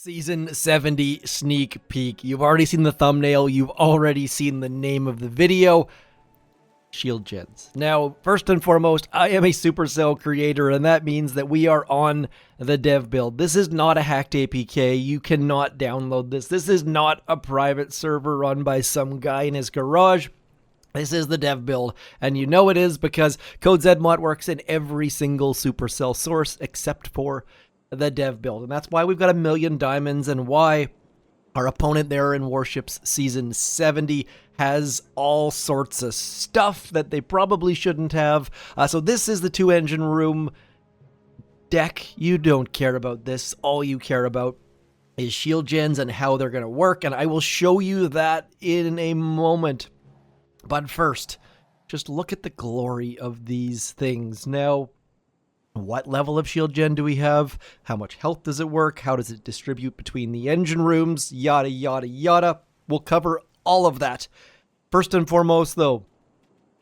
Season 70 sneak peek. You've already seen the thumbnail. You've already seen the name of the video. Shield gens. Now, first and foremost, I am a Supercell creator, and that means that we are on the dev build. This is not a hacked APK. You cannot download this. This is not a private server run by some guy in his garage. This is the dev build, and you know it is because Code ZMod works in every single Supercell source except for the dev build, and that's why we've got 1,000,000 diamonds and why our opponent there in Warships Season 70 has all sorts of stuff that they probably shouldn't have. So this is the 2-engine room deck. You don't care about this. All you care about is shield gens and how they're going to work, and I will show you that in a moment. But first, just look at the glory of these things. Now, what level of shield gen do we have? How much health does it work? How does it distribute between the engine rooms? Yada, yada, yada. We'll cover all of that. First and foremost, though,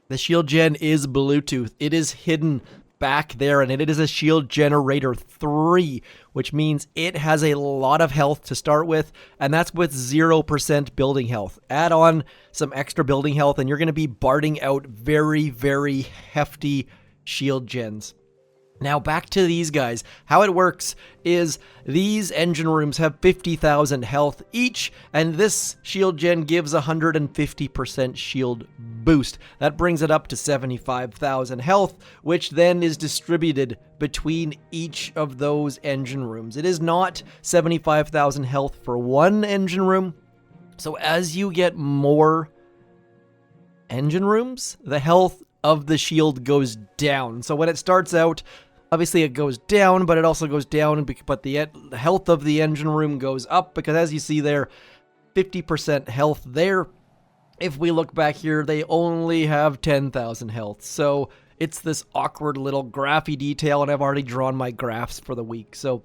the shield gen is Bluetooth. It is hidden back there, and it is a shield generator 3, which means it has a lot of health to start with, and that's with 0% building health. Add on some extra building health, and you're going to be barding out very, very hefty shield gens. Now back to these guys. How it works is these engine rooms have 50,000 health each, and this shield gen gives 150% shield boost. That brings it up to 75,000 health, which then is distributed between each of those engine rooms. It is not 75,000 health for one engine room. So as you get more engine rooms, the health of the shield goes down. So when it starts out, obviously it goes down, but it also goes down, but the health of the engine room goes up, because as you see there, 50% health there. If we look back here, they only have 10,000 health. So it's this awkward little graphy detail, and I've already drawn my graphs for the week. So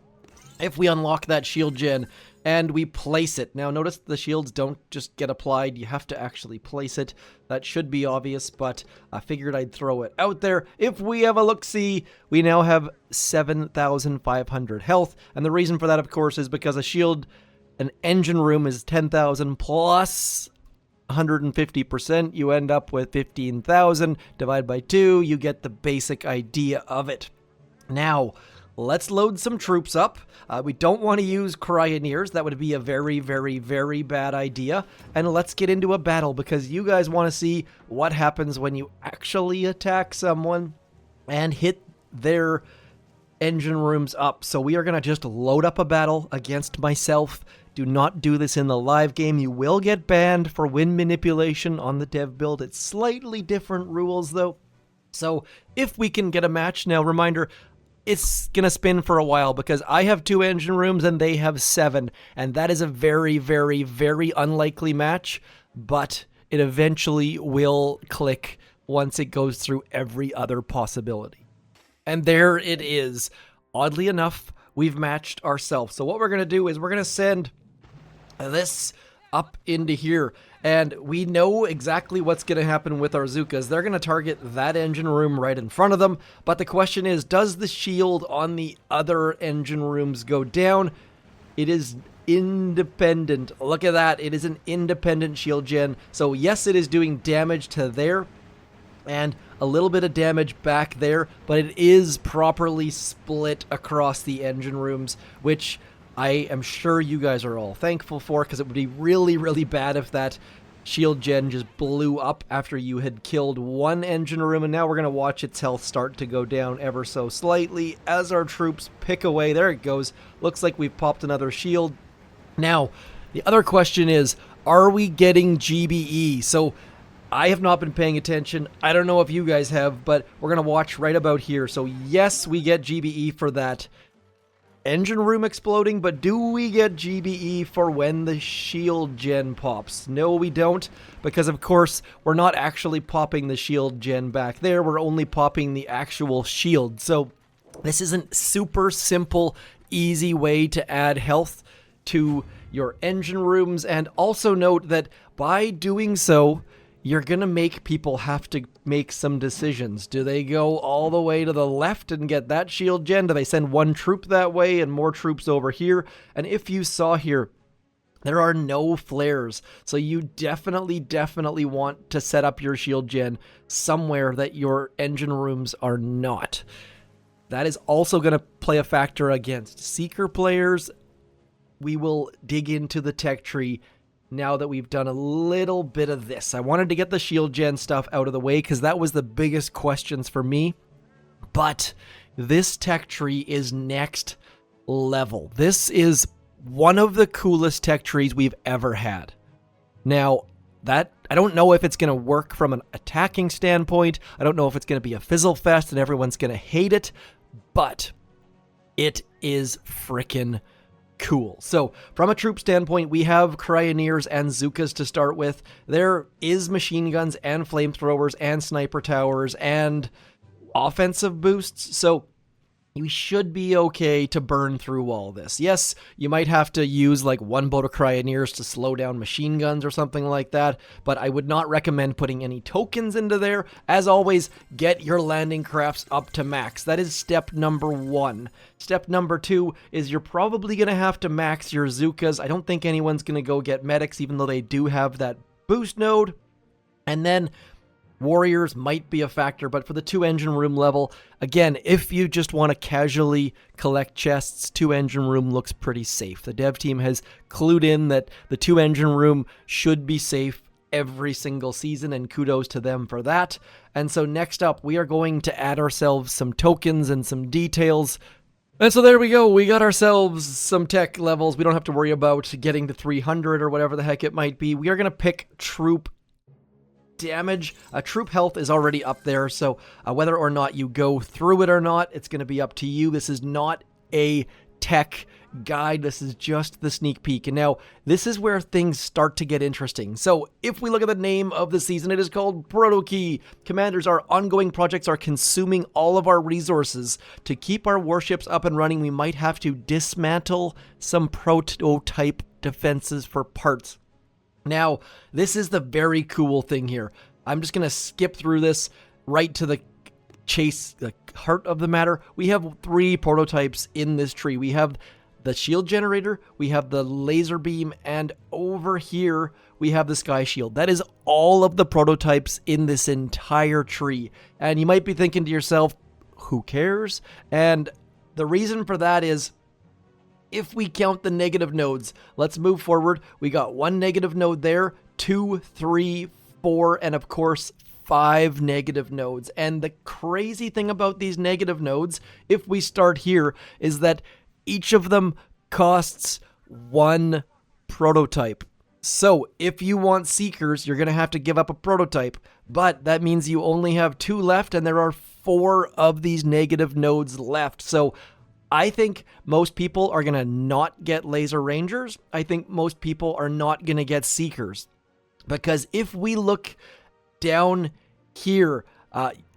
if we unlock that shield gen and we place it, now notice the shields don't just get applied, you have to actually place it. That should be obvious, but I figured I'd throw it out there. If we have a look-see, we now have 7,500 health, and the reason for that, of course, is because an engine room is 10,000 plus 150%, you end up with 15,000, divide by 2, you get the basic idea of it. Now, let's load some troops up. We don't want to use cryoneers. That would be a very, very, very bad idea. And let's get into a battle, because you guys want to see what happens when you actually attack someone and hit their engine rooms up. So we are going to just load up a battle against myself. Do not do this in the live game. You will get banned for win manipulation on the dev build. It's slightly different rules, though. So if we can get a match, now reminder, it's going to spin for a while because I have 2 engine rooms and they have 7. And that is a very, very, very unlikely match, but it eventually will click once it goes through every other possibility. And there it is. Oddly enough, we've matched ourselves. So what we're going to do is we're going to send this up into here. And we know exactly what's going to happen with our Zookas. They're going to target that engine room right in front of them. But the question is, does the shield on the other engine rooms go down? It is independent. Look at that. It is an independent shield gen. So yes, it is doing damage to there and a little bit of damage back there, but it is properly split across the engine rooms, which I am sure you guys are all thankful for, because it would be really, really bad if that shield gen just blew up after you had killed one engine room. And now we're going to watch its health start to go down ever so slightly as our troops pick away. There it goes. Looks like we've popped another shield. Now, the other question is, are we getting GBE? So I have not been paying attention. I don't know if you guys have, but we're going to watch right about here. So yes, we get GBE for that engine room exploding, but do we get GBE for when the shield gen pops? No, we don't, because of course we're not actually popping the shield gen back there. We're only popping the actual shield. So this isn't super simple, easy way to add health to your engine rooms. And also note that by doing so, you're going to make people have to make some decisions. Do they go all the way to the left and get that shield gen? Do they send one troop that way and more troops over here? And if you saw here, there are no flares, so you definitely want to set up your shield gen somewhere that your engine rooms are not. That is also going to play a factor against Seeker players. We will dig into the tech tree now that we've done a little bit of this. I wanted to get the shield gen stuff out of the way because that was the biggest questions for me. But this tech tree is next level. This is one of the coolest tech trees we've ever had. Now, that I don't know if it's going to work from an attacking standpoint. I don't know if it's going to be a fizzle fest and everyone's going to hate it, but it is frickin' cool. So from a troop standpoint, we have Cryoneers and Zookas to start with. There is machine guns and flamethrowers and sniper towers and offensive boosts. So you should be okay to burn through all this. Yes, you might have to use like one boat of Cryoneers to slow down machine guns or something like that, but I would not recommend putting any tokens into there. As always, get your landing crafts up to max. That is step number 1. Step number 2 is you're probably going to have to max your Zookas. I don't think anyone's going to go get medics, even though they do have that boost node. And then Warriors might be a factor, but for the 2 engine room level, again, if you just want to casually collect chests, 2 engine room looks pretty safe. The dev team has clued in that the 2 engine room should be safe every single season, and kudos to them for that. And so next up, we are going to add ourselves some tokens and some details. And so there we go. We got ourselves some tech levels. We don't have to worry about getting to 300 or whatever the heck it might be. We are going to pick troop damage. Troop health is already up there, so whether or not you go through it or not, it's going to be up to you. This is not a tech guide. This is just the sneak peek. And now this is where things start to get interesting. So if we look at the name of the season, it is called ProtoKey. Commanders, our ongoing projects are consuming all of our resources. To keep our warships up and running, we might have to dismantle some prototype defenses for parts. Now, this is the very cool thing here. I'm just going to skip through this right to the chase, the heart of the matter. We have 3 prototypes in this tree. We have the shield generator, we have the laser beam, and over here we have the sky shield. That is all of the prototypes in this entire tree. And you might be thinking to yourself, who cares? And the reason for that is, if we count the negative nodes, let's move forward. We got 1 negative node there, 2, 3, 4, and of course 5 negative nodes. And the crazy thing about these negative nodes, if we start here, is that each of them costs 1 prototype. So if you want Seekers, you're going to have to give up a prototype, but that means you only have 2 left, and there are 4 of these negative nodes left. So I think most people are going to not get Laser Rangers. I think most people are not going to get Seekers. Because if we look down here,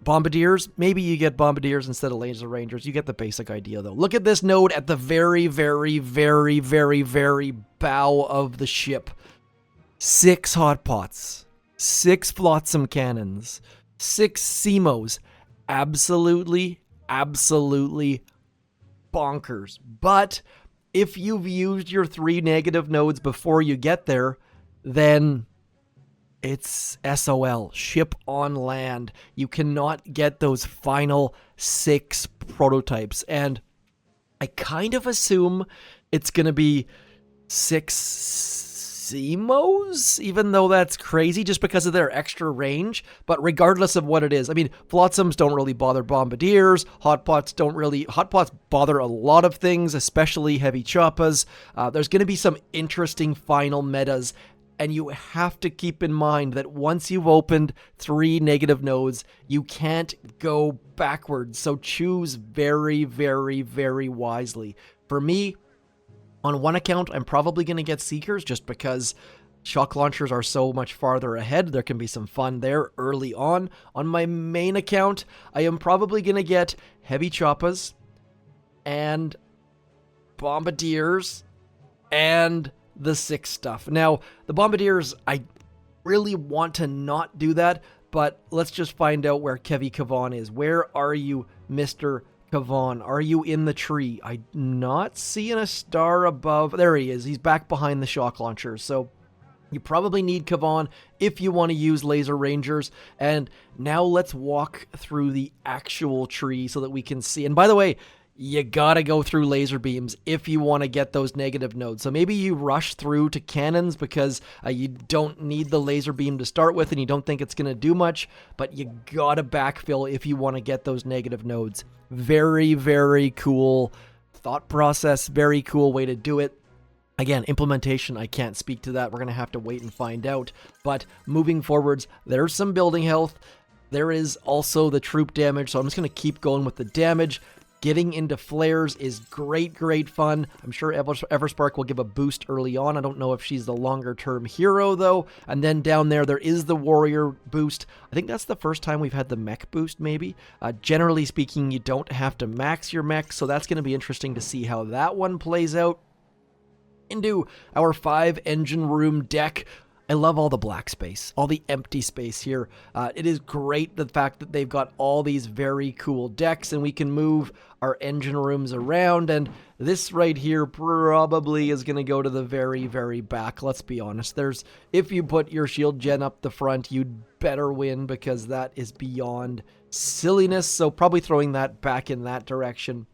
Bombardiers, maybe you get Bombardiers instead of Laser Rangers. You get the basic idea, though. Look at this node at the very bow of the ship. 6 hot pots, 6 flotsam cannons, 6 CMOs. Absolutely bonkers. But if you've used your 3 negative nodes before you get there, then it's SOL, ship on land. You cannot get those final 6 prototypes. And I kind of assume it's going to be 6 CMOs, even though that's crazy just because of their extra range. But regardless of what it is, I mean, flotsams don't really bother bombardiers. Hotpots bother a lot of things, especially heavy choppas. There's going to be some interesting final metas. And you have to keep in mind that once you've opened 3 negative nodes, you can't go backwards. So choose very wisely. For me, on one account, I'm probably going to get Seekers just because shock launchers are so much farther ahead. There can be some fun there early on. On my main account, I am probably going to get heavy choppas and bombardiers and the 6 stuff. Now, the bombardiers, I really want to not do that, but let's just find out where Kevy Kavan is. Where are you, Mr. Kavan? Are you in the tree? I'm not seeing a star above. There he is. He's back behind the shock launchers. So you probably need Kavan if you want to use Laser Rangers. And now let's walk through the actual tree so that we can see. And by the way, you gotta go through laser beams if you want to get those negative nodes. So maybe you rush through to cannons because you don't need the laser beam to start with and you don't think it's going to do much, but you gotta backfill if you want to get those negative nodes. Very, very cool thought process, very cool way to do it. Again, implementation, I can't speak to that. We're going to have to wait and find out. But moving forwards, there's some building health. There is also the troop damage, so I'm just going to keep going with the damage. Getting into flares is great, great fun. I'm sure Everspark will give a boost early on. I don't know if she's the longer-term hero, though. And then down there is the warrior boost. I think that's the first time we've had the mech boost, maybe. Generally speaking, you don't have to max your mech, so that's going to be interesting to see how that one plays out. Into our 5-engine room deck. I love all the black space, all the empty space here. It is great the fact that they've got all these very cool decks and we can move our engine rooms around, and this right here probably is going to go to the very, very back. Let's be honest. If you put your shield gen up the front, you'd better win because that is beyond silliness, so probably throwing that back in that direction.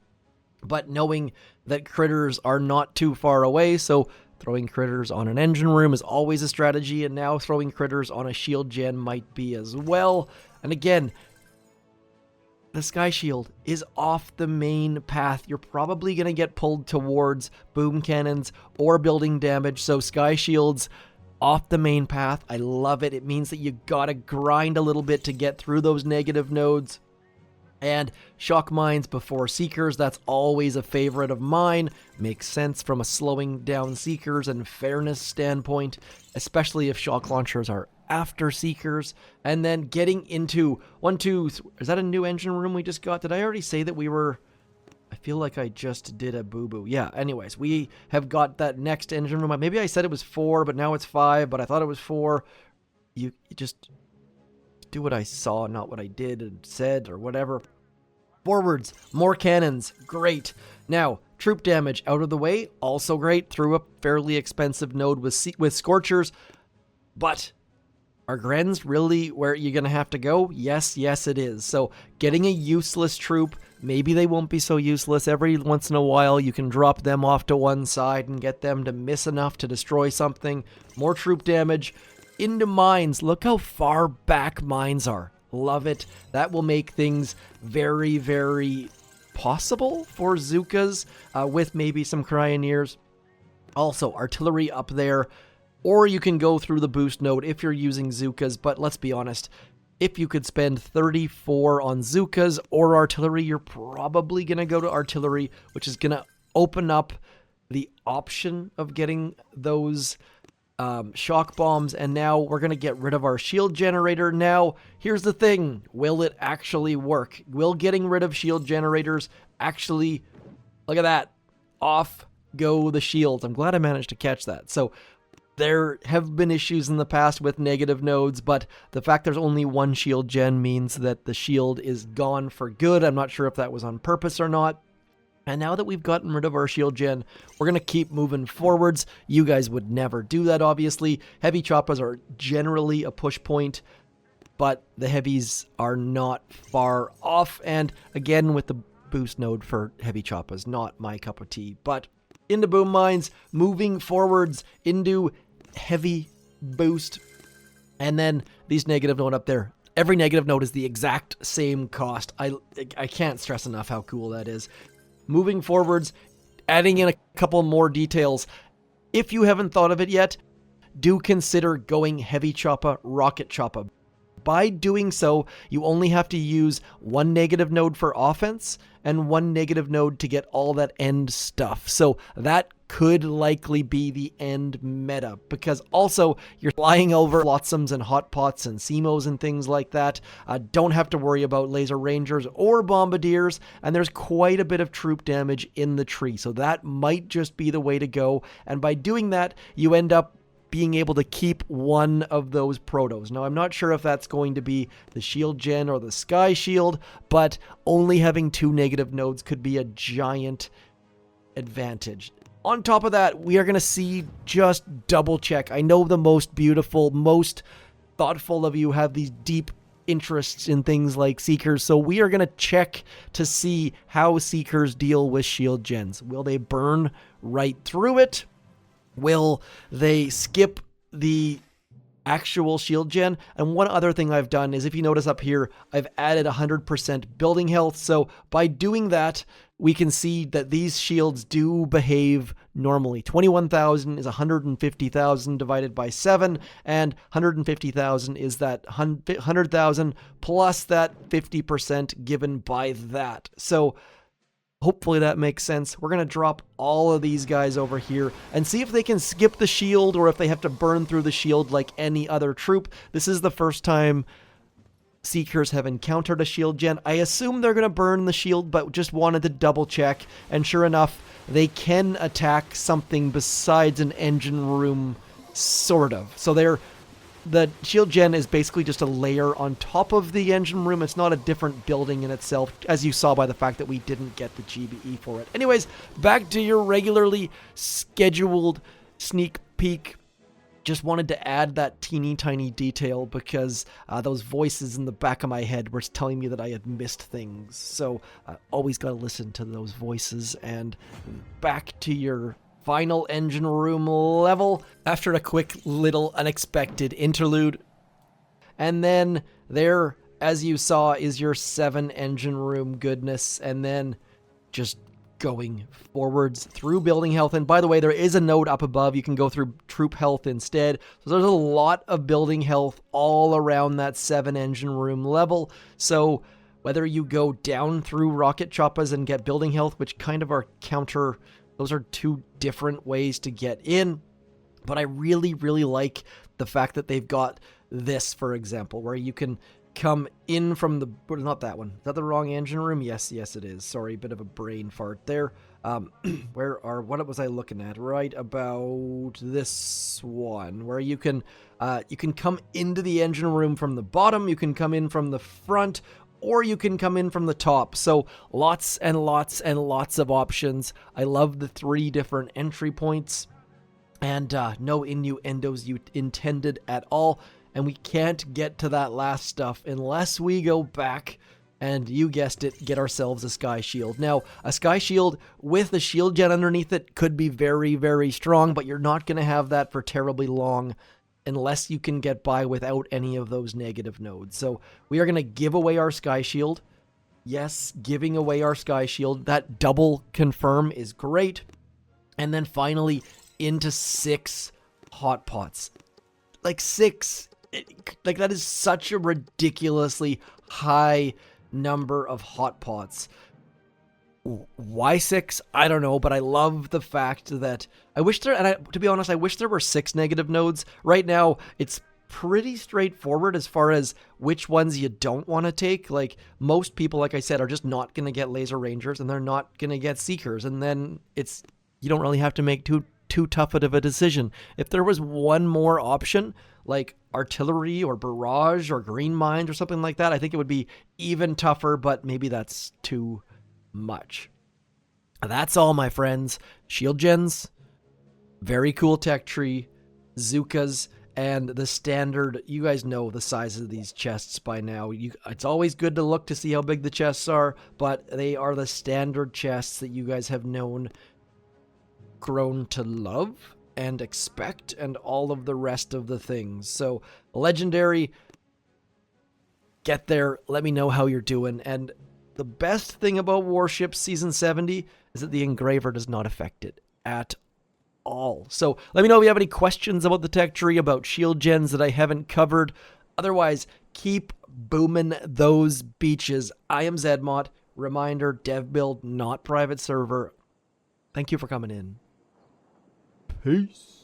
But knowing that critters are not too far away, so throwing critters on an engine room is always a strategy, and now throwing critters on a shield gen might be as well. And again, the Sky Shield is off the main path. You're probably going to get pulled towards boom cannons or building damage, so Sky Shield's off the main path. I love it. It means that you gotta grind a little bit to get through those negative nodes. And shock mines before seekers, that's always a favorite of mine. Makes sense from a slowing down seekers and fairness standpoint, especially if shock launchers are after seekers. And then getting into is that a new engine room we just got? Did I already say that we were? I feel like I just did a boo-boo. Yeah, anyways, we have got that next engine room. Maybe I said it was 4, but now it's 5, but I thought it was 4. You just do what I saw, not what I did and said or whatever. Forwards, more cannons, great. Now, troop damage out of the way, also great. Through a fairly expensive node with Scorchers, but are Grens really where you're going to have to go? Yes, it is. So getting a useless troop, maybe they won't be so useless. Every once in a while, you can drop them off to one side and get them to miss enough to destroy something. More troop damage. Into mines. Look how far back mines are. Love it. That will make things very, very possible for Zookas with maybe some Cryoneers. Also, artillery up there. Or you can go through the boost node if you're using Zookas, but let's be honest, if you could spend 34 on Zookas or artillery, you're probably going to go to artillery, which is going to open up the option of getting those shock bombs, and now we're going to get rid of our shield generator. Now, here's the thing. Will it actually work? Will getting rid of shield generators actually, look at that, off go the shields. I'm glad I managed to catch that. So there have been issues in the past with negative nodes, but the fact there's only one shield gen means that the shield is gone for good. I'm not sure if that was on purpose or not. And now that we've gotten rid of our shield gen, we're going to keep moving forwards. You guys would never do that, obviously. Heavy choppas are generally a push point, but the heavies are not far off. And again, with the boost node for heavy choppas, not my cup of tea. But into boom mines, moving forwards into heavy boost. And then these negative node up there. Every negative node is the exact same cost. I can't stress enough how cool that is. Moving forwards, adding in a couple more details. If you haven't thought of it yet, do consider going heavy choppa, rocket choppa. By doing so, you only have to use one negative node for offense and one negative node to get all that end stuff. So that could likely be the end meta, because also you're flying over Flotsams and Hot Pots and Seamos and things like that. Don't have to worry about Laser Rangers or Bombardiers, and there's quite a bit of troop damage in the tree, so that might just be the way to go. And by doing that, you end up being able to keep one of those protos. Now, I'm not sure if that's going to be the shield gen or the sky shield, but only having 2 negative nodes could be a giant advantage. On top of that, we are going to see, just double check. I know the most beautiful, most thoughtful of you have these deep interests in things like Seekers, so we are going to check to see how Seekers deal with shield gens. Will they burn right through it? Will they skip the actual shield gen? And one other thing I've done is, if you notice up here, I've added 100% building health. So by doing that, we can see that these shields do behave normally. 21,000 is 150,000 divided by 7, and 150,000 is that 100,000 plus that 50% given by that. So hopefully that makes sense. We're going to drop all of these guys over here and see if they can skip the shield or if they have to burn through the shield like any other troop. This is the first time Seekers have encountered a shield gen. I assume they're going to burn the shield, but just wanted to double check. And sure enough, they can attack something besides an engine room, sort of. So the shield gen is basically just a layer on top of the engine room. It's not a different building in itself, as you saw by the fact that we didn't get the GBE for it. Anyways, back to your regularly scheduled sneak peek. Just wanted to add that teeny tiny detail because those voices in the back of my head were telling me that I had missed things. So always got to listen to those voices. And back to your final engine room level after a quick little unexpected interlude. And then there, as you saw, is your 7 engine room goodness. And then just going forwards through building health. And by the way, there is a node up above. You can go through troop health instead. So there's a lot of building health all around that 7 engine room level. So whether you go down through rocket choppas and get building health, which kind of are counter, those are 2 different ways to get in. But I really, really like the fact that they've got this, for example, where you can come in from the, not that one. Is that the wrong engine room? Yes, it is. Sorry, bit of a brain fart there. What was I looking at? Right about this one, where you can come into the engine room from the bottom, you can come in from the front, or you can come in from the top. So lots and lots and lots of options. I love the 3 different entry points, and no innuendos you intended at all. And we can't get to that last stuff unless we go back and, you guessed it, get ourselves a sky shield. Now, a sky shield with a shield gen underneath it could be very, very strong, but you're not going to have that for terribly long unless you can get by without any of those negative nodes. So we are going to give away our sky shield. Yes, giving away our sky shield. That double confirm is great. And then finally into 6 hot pots. Like 6. Like, that is such a ridiculously high number of hot pots. Why 6? I don't know, but I love the fact that to be honest, I wish there were 6 negative nodes. Right now, it's pretty straightforward as far as which ones you don't want to take. Like, most people, like I said, are just not going to get laser rangers, and they're not going to get seekers, and then you don't really have to make too tough of a decision. If there was one more option, like artillery or barrage or green mines or something like that, I think it would be even tougher, but maybe that's too much. That's all, my friends. Shield gens, very cool tech tree, Zookas, and the standard. You guys know the size of these chests by now. It's always good to look to see how big the chests are, but they are the standard chests that you guys have grown to love and expect, and all of the rest of the things. So legendary, get there, let me know how you're doing. And the best thing about Warships Season 70 is that the engraver does not affect it at all. So let me know if you have any questions about the tech tree, about shield gens that I haven't covered. Otherwise, keep booming those beaches. I am Zedmont. Reminder, dev build, not private server. Thank you for coming in. Peace.